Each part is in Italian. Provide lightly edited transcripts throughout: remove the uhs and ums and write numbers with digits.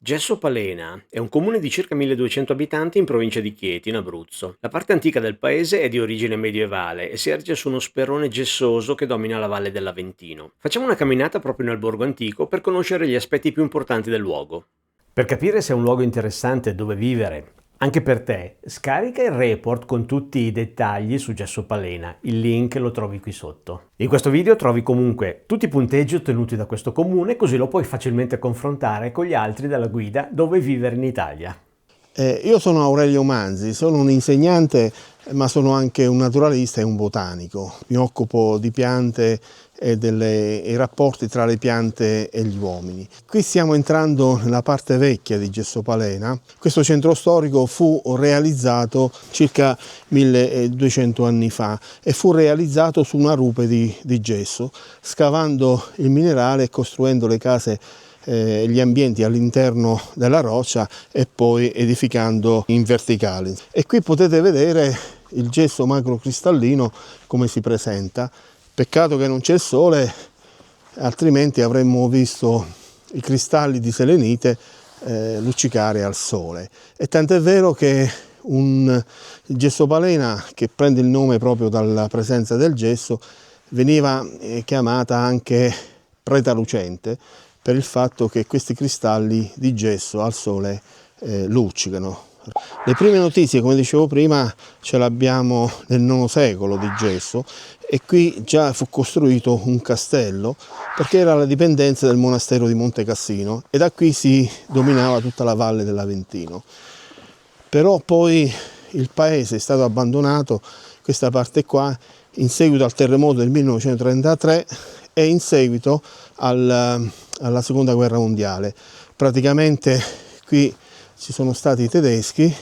Gesso Palena è un comune di circa 1200 abitanti in provincia di Chieti, in Abruzzo. La parte antica del paese è di origine medievale e si erge su uno sperone gessoso che domina la valle dell'Aventino. Facciamo una camminata proprio nel borgo antico per conoscere gli aspetti più importanti del luogo. Per capire se è un luogo interessante dove vivere, anche per te, scarica il report con tutti i dettagli su Gesso Palena. Il link lo trovi qui sotto. In questo video trovi comunque tutti i punteggi ottenuti da questo comune, così lo puoi facilmente confrontare con gli altri della guida Dove vivere in Italia. Io sono Aurelio Manzi, sono un insegnante ma sono anche un naturalista e un botanico. Mi occupo di piante e dei rapporti tra le piante e gli uomini. Qui stiamo entrando nella parte vecchia di Gesso Palena. Questo centro storico fu realizzato circa 1200 anni fa e fu realizzato su una rupe di gesso, scavando il minerale e costruendo le case gli ambienti all'interno della roccia e poi edificando in verticale. E qui potete vedere il gesso macrocristallino come si presenta. Peccato che non c'è il sole, altrimenti avremmo visto i cristalli di selenite luccicare al sole. E tant'è vero che il Gesso Palena, che prende il nome proprio dalla presenza del gesso, veniva chiamata anche preta lucente, per il fatto che questi cristalli di gesso al sole luccicano. Le prime notizie, come dicevo prima, ce l'abbiamo nel IX secolo di gesso e qui già fu costruito un castello perché era la dipendenza del monastero di Monte Cassino e da qui si dominava tutta la valle dell'Aventino. Però poi il paese è stato abbandonato, questa parte qua, in seguito al terremoto del 1933 e in seguito alla seconda guerra mondiale. Praticamente qui ci sono stati i tedeschi,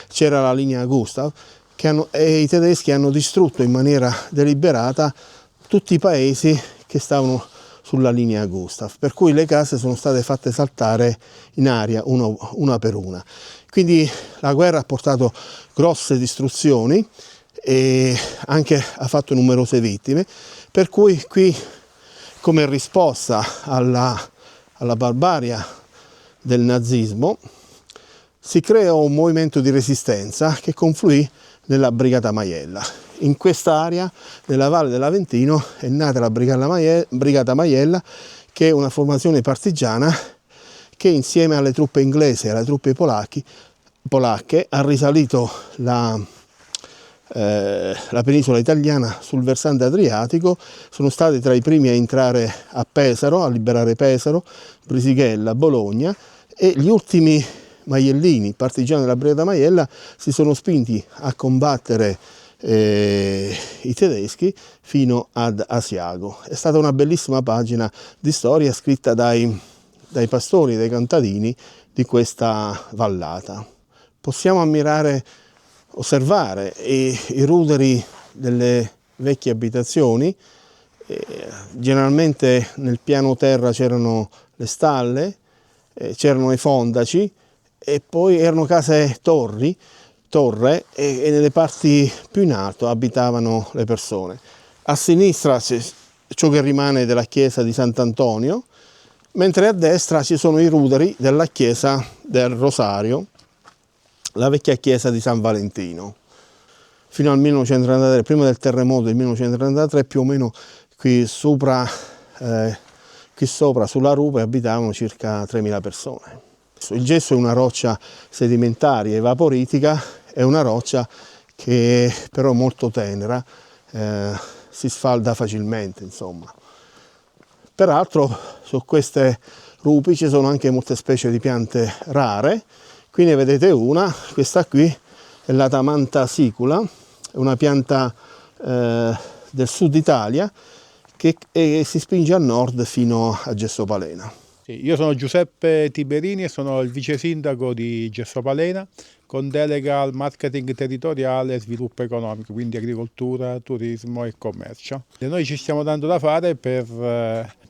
c'era la linea Gustav e i tedeschi hanno distrutto in maniera deliberata tutti i paesi che stavano sulla linea Gustav, per cui le case sono state fatte saltare in aria una per una. Quindi la guerra ha portato grosse distruzioni e anche ha fatto numerose vittime, per cui qui, come risposta alla barbarie del nazismo, si creò un movimento di resistenza che confluì nella Brigata Maiella. In quest'area, nella Valle dell'Aventino, è nata la Brigata Maiella, che è una formazione partigiana che insieme alle truppe inglesi e alle truppe polacche ha risalito la penisola italiana sul versante adriatico. Sono stati tra i primi a entrare a Pesaro, a liberare Pesaro, Brisighella, Bologna, e gli ultimi maiellini, partigiani della Brigata Maiella, si sono spinti a combattere i tedeschi fino ad Asiago. È stata una bellissima pagina di storia scritta dai pastori, dai contadini di questa vallata. Possiamo osservare i ruderi delle vecchie abitazioni. Generalmente nel piano terra c'erano le stalle, c'erano i fondaci e poi erano case torre e nelle parti più in alto abitavano le persone. A sinistra c'è ciò che rimane della chiesa di Sant'Antonio, mentre a destra ci sono i ruderi della chiesa del Rosario, la vecchia chiesa di San Valentino. Fino al 1933, prima del terremoto del 1933, più o meno qui sopra sulla rupe abitavano circa 3.000 persone. Il gesso è una roccia sedimentaria e vaporitica, è una roccia che però è molto tenera, si sfalda facilmente, insomma. Peraltro su queste rupi ci sono anche molte specie di piante rare. Qui ne vedete una, questa qui è la Tamanta sicula, è una pianta del sud Italia che si spinge a nord fino a Gesso Palena. Io sono Giuseppe Tiberini e sono il vice sindaco di Gesso Palena con delega al marketing territoriale e sviluppo economico, quindi agricoltura, turismo e commercio. E noi ci stiamo dando da fare per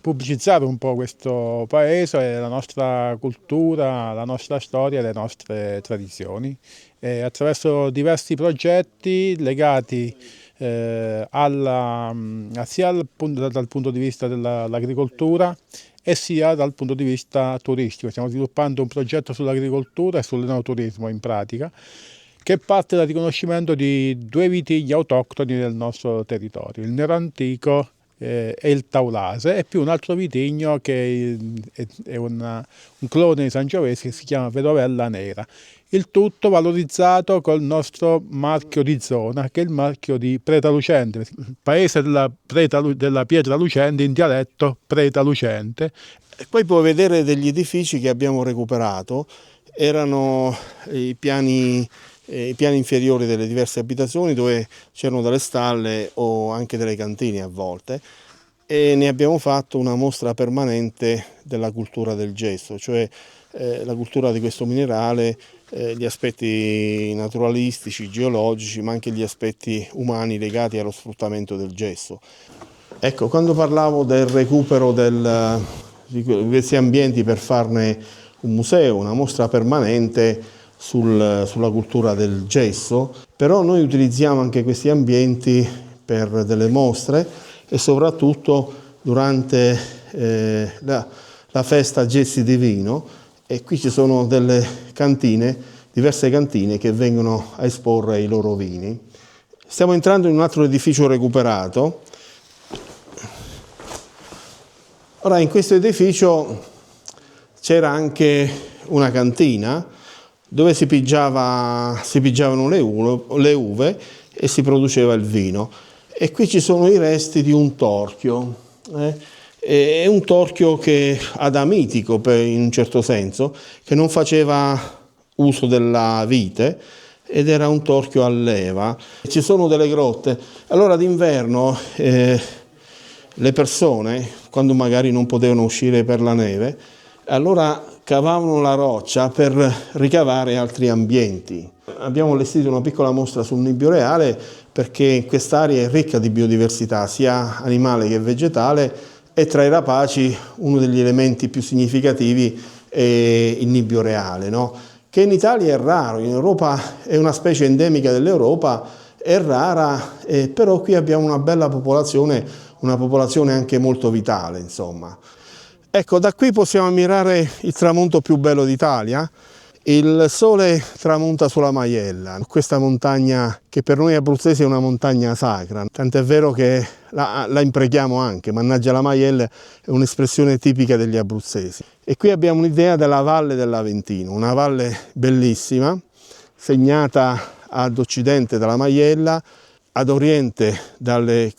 pubblicizzare un po' questo paese, la nostra cultura, la nostra storia e le nostre tradizioni, attraverso diversi progetti legati sia dal punto di vista dell'agricoltura e sia dal punto di vista turistico. Stiamo sviluppando un progetto sull'agricoltura e sull'enoturismo in pratica, che parte dal riconoscimento di 2 vitigni autoctoni del nostro territorio, il Nero Antico e il Taulase, e più un altro vitigno che è un clone di Sangiovese che si chiama Vedovella Nera. Il tutto valorizzato col nostro marchio di zona, che è il marchio di Preta Lucente, paese della pietra lucente, in dialetto Preta Lucente. E poi puoi vedere degli edifici che abbiamo recuperato, erano i piani inferiori delle diverse abitazioni dove c'erano delle stalle o anche delle cantine a volte, e ne abbiamo fatto una mostra permanente della cultura del gesso, cioè la cultura di questo minerale, gli aspetti naturalistici, geologici, ma anche gli aspetti umani legati allo sfruttamento del gesso. Ecco, quando parlavo del recupero di questi ambienti per farne un museo, una mostra permanente sulla cultura del gesso, però noi utilizziamo anche questi ambienti per delle mostre e soprattutto durante la festa Gessi di Vino, e qui ci sono delle cantine, diverse cantine che vengono a esporre i loro vini. Stiamo entrando in un altro edificio recuperato. Ora, in questo edificio c'era anche una cantina dove si pigiavano le uve e si produceva il vino. E qui ci sono i resti di un torchio. È un torchio che adamitico in un certo senso, che non faceva uso della vite ed era un torchio a leva. Ci sono delle grotte. Allora d'inverno le persone, quando magari non potevano uscire per la neve, allora cavavano la roccia per ricavare altri ambienti. Abbiamo allestito una piccola mostra sul nibbio reale perché quest'area è ricca di biodiversità, sia animale che vegetale, e tra i rapaci uno degli elementi più significativi è il nibbio reale, no? Che in Italia è raro, in Europa è una specie endemica dell'Europa, è rara, però qui abbiamo una bella popolazione, una popolazione anche molto vitale, insomma. Ecco, da qui possiamo ammirare il tramonto più bello d'Italia. Il sole tramonta sulla Maiella, questa montagna che per noi abruzzesi è una montagna sacra, tant'è vero che la impreghiamo anche, mannaggia la Maiella è un'espressione tipica degli abruzzesi. E qui abbiamo un'idea della Valle dell'Aventino, una valle bellissima, segnata ad occidente dalla Maiella, ad oriente dalle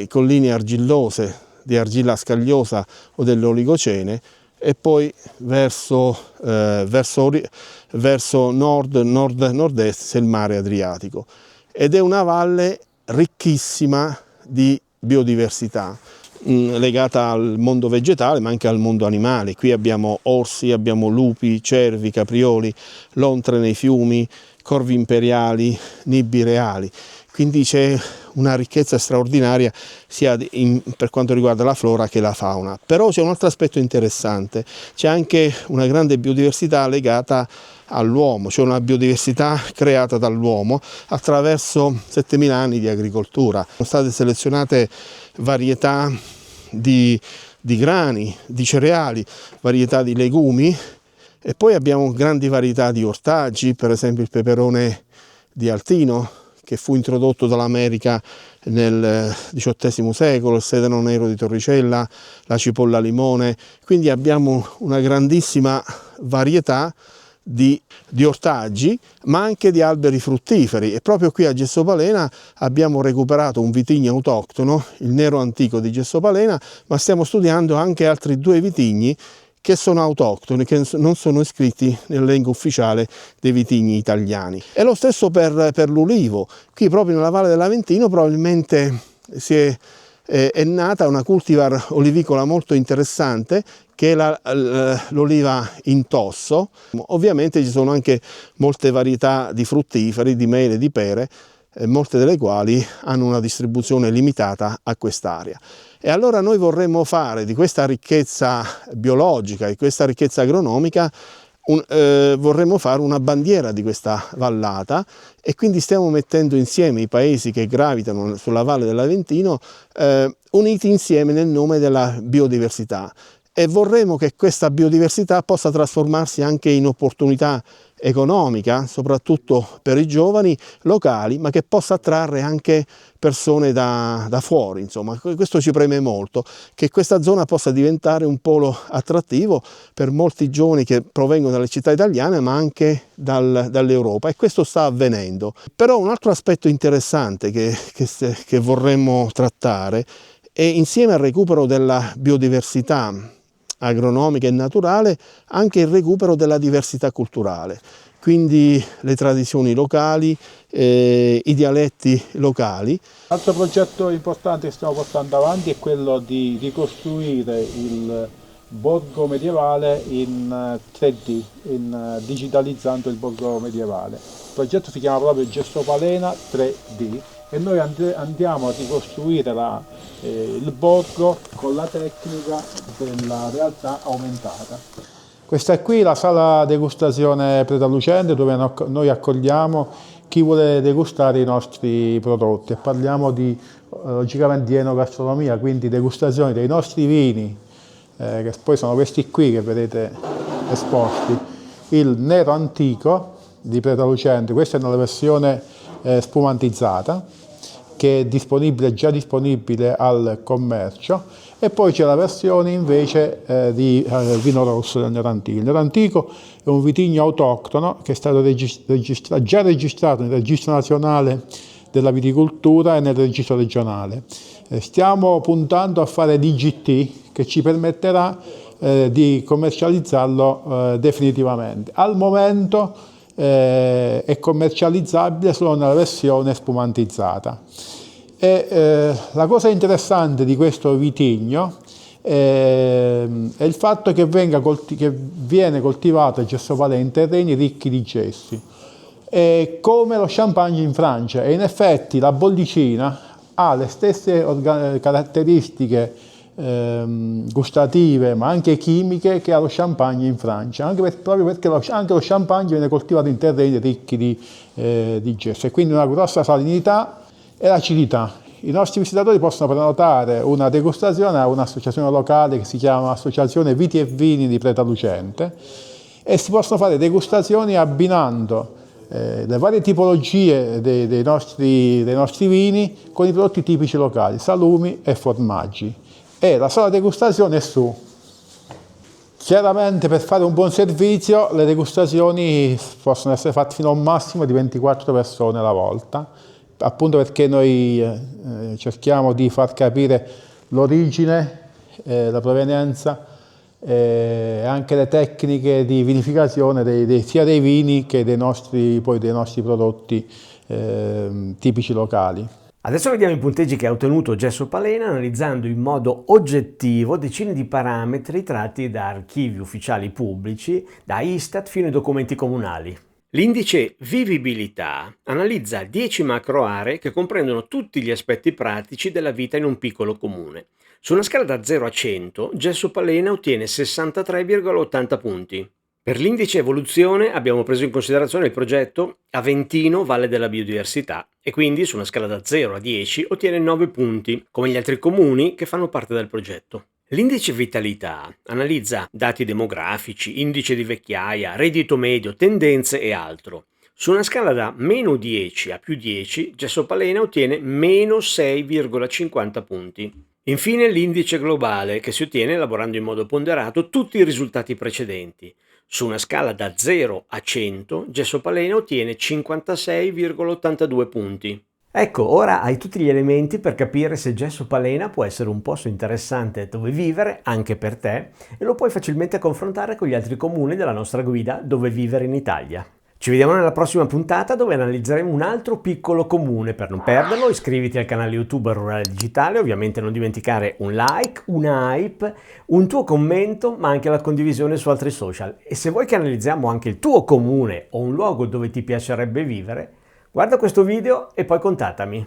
colline argillose di argilla scagliosa o dell'Oligocene, e poi verso nord-nord-est c'è il mare Adriatico. Ed è una valle ricchissima di biodiversità, legata al mondo vegetale ma anche al mondo animale. Qui abbiamo orsi, abbiamo lupi, cervi, caprioli, lontre nei fiumi, corvi imperiali, nibbi reali. Quindi c'è una ricchezza straordinaria sia per quanto riguarda la flora che la fauna. Però c'è un altro aspetto interessante, c'è anche una grande biodiversità legata all'uomo, cioè una biodiversità creata dall'uomo attraverso 7.000 anni di agricoltura. Sono state selezionate varietà di grani, di cereali, varietà di legumi, e poi abbiamo grandi varietà di ortaggi, per esempio il peperone di Altino, che fu introdotto dall'America nel XVIII secolo, il sedano nero di Torricella, la cipolla limone. Quindi abbiamo una grandissima varietà di ortaggi, ma anche di alberi fruttiferi, e proprio qui a Gessopalena abbiamo recuperato un vitigno autoctono, il Nero Antico di Gessopalena, ma stiamo studiando anche altri 2 vitigni che sono autoctoni, che non sono iscritti nell'elenco ufficiale dei vitigni italiani. E lo stesso per l'ulivo. Qui proprio nella Valle dell'Aventino probabilmente è nata una cultivar olivicola molto interessante, che è l'oliva in tosso. Ovviamente ci sono anche molte varietà di fruttiferi, di mele, di pere, molte delle quali hanno una distribuzione limitata a quest'area. E allora noi vorremmo fare di questa ricchezza biologica, di questa ricchezza agronomica, vorremmo fare una bandiera di questa vallata, e quindi stiamo mettendo insieme i paesi che gravitano sulla Valle dell'Aventino, uniti insieme nel nome della biodiversità. e vorremmo che questa biodiversità possa trasformarsi anche in opportunità economica, soprattutto per i giovani locali, ma che possa attrarre anche persone da fuori. Insomma, questo ci preme molto, che questa zona possa diventare un polo attrattivo per molti giovani che provengono dalle città italiane, ma anche dall'Europa, e questo sta avvenendo. Però un altro aspetto interessante che vorremmo trattare è, insieme al recupero della biodiversità agronomica e naturale, anche il recupero della diversità culturale, quindi le tradizioni locali, i dialetti locali. Altro progetto importante che stiamo portando avanti è quello di ricostruire il borgo medievale in 3D, digitalizzando il borgo medievale. Il progetto si chiama proprio Gessopalena 3D e noi andiamo a ricostruire il borgo con la tecnica della realtà aumentata. Questa è qui la sala degustazione Pretalucente, dove noi accogliamo chi vuole degustare i nostri prodotti, e parliamo logicamente di enogastronomia, quindi degustazione dei nostri vini, che poi sono questi qui che vedete esposti. Il Nero Antico di Pretalucente, questa è una versione spumantizzata, che è già disponibile al commercio, e poi c'è la versione invece di vino rosso del Nero Antico. Il Nero Antico è un vitigno autoctono che è stato già registrato nel registro nazionale della viticoltura e nel registro regionale. Stiamo puntando a fare l'IGT, che ci permetterà di commercializzarlo definitivamente. Al momento è commercializzabile solo nella versione spumantizzata. La cosa interessante di questo vitigno è il fatto che viene coltivato a Gessopalena in terreni ricchi di gessi, come lo champagne in Francia, e in effetti la bollicina ha le stesse caratteristiche gustative ma anche chimiche che ha lo champagne in Francia, proprio perché anche lo champagne viene coltivato in terreni ricchi di gesso, e quindi una grossa salinità e l'acidità. I nostri visitatori possono prenotare una degustazione a un'associazione locale che si chiama Associazione Viti e Vini di Pretalucente, e si possono fare degustazioni abbinando le varie tipologie dei nostri vini con i prodotti tipici locali, salumi e formaggi. E la sola degustazione è su. Chiaramente, per fare un buon servizio, le degustazioni possono essere fatte fino a un massimo di 24 persone alla volta, appunto perché noi cerchiamo di far capire l'origine, la provenienza e anche le tecniche di vinificazione sia dei vini che dei nostri prodotti tipici locali. Adesso vediamo i punteggi che ha ottenuto Gessopalena, analizzando in modo oggettivo decine di parametri tratti da archivi ufficiali pubblici, da Istat fino ai documenti comunali. L'indice vivibilità analizza 10 macro aree che comprendono tutti gli aspetti pratici della vita in un piccolo comune. Su una scala da 0 a 100, Gessopalena ottiene 63,80 punti. Per l'indice evoluzione abbiamo preso in considerazione il progetto Aventino Valle della Biodiversità, e quindi su una scala da 0 a 10 ottiene 9 punti, come gli altri comuni che fanno parte del progetto. L'indice vitalità analizza dati demografici, indice di vecchiaia, reddito medio, tendenze e altro. Su una scala da meno 10 a più 10, Gessopalena ottiene meno 6,50 punti. Infine l'indice globale, che si ottiene elaborando in modo ponderato tutti i risultati precedenti. Su una scala da 0 a 100, Gessopalena ottiene 56,82 punti. Ecco, ora hai tutti gli elementi per capire se Gessopalena può essere un posto interessante dove vivere anche per te, e lo puoi facilmente confrontare con gli altri comuni della nostra guida Dove vivere in Italia. Ci vediamo nella prossima puntata, dove analizzeremo un altro piccolo comune. Per non perderlo, iscriviti al canale YouTube Rurale Digitale, ovviamente non dimenticare un like, un hype, un tuo commento, ma anche la condivisione su altri social. E se vuoi che analizziamo anche il tuo comune o un luogo dove ti piacerebbe vivere, guarda questo video e poi contattami.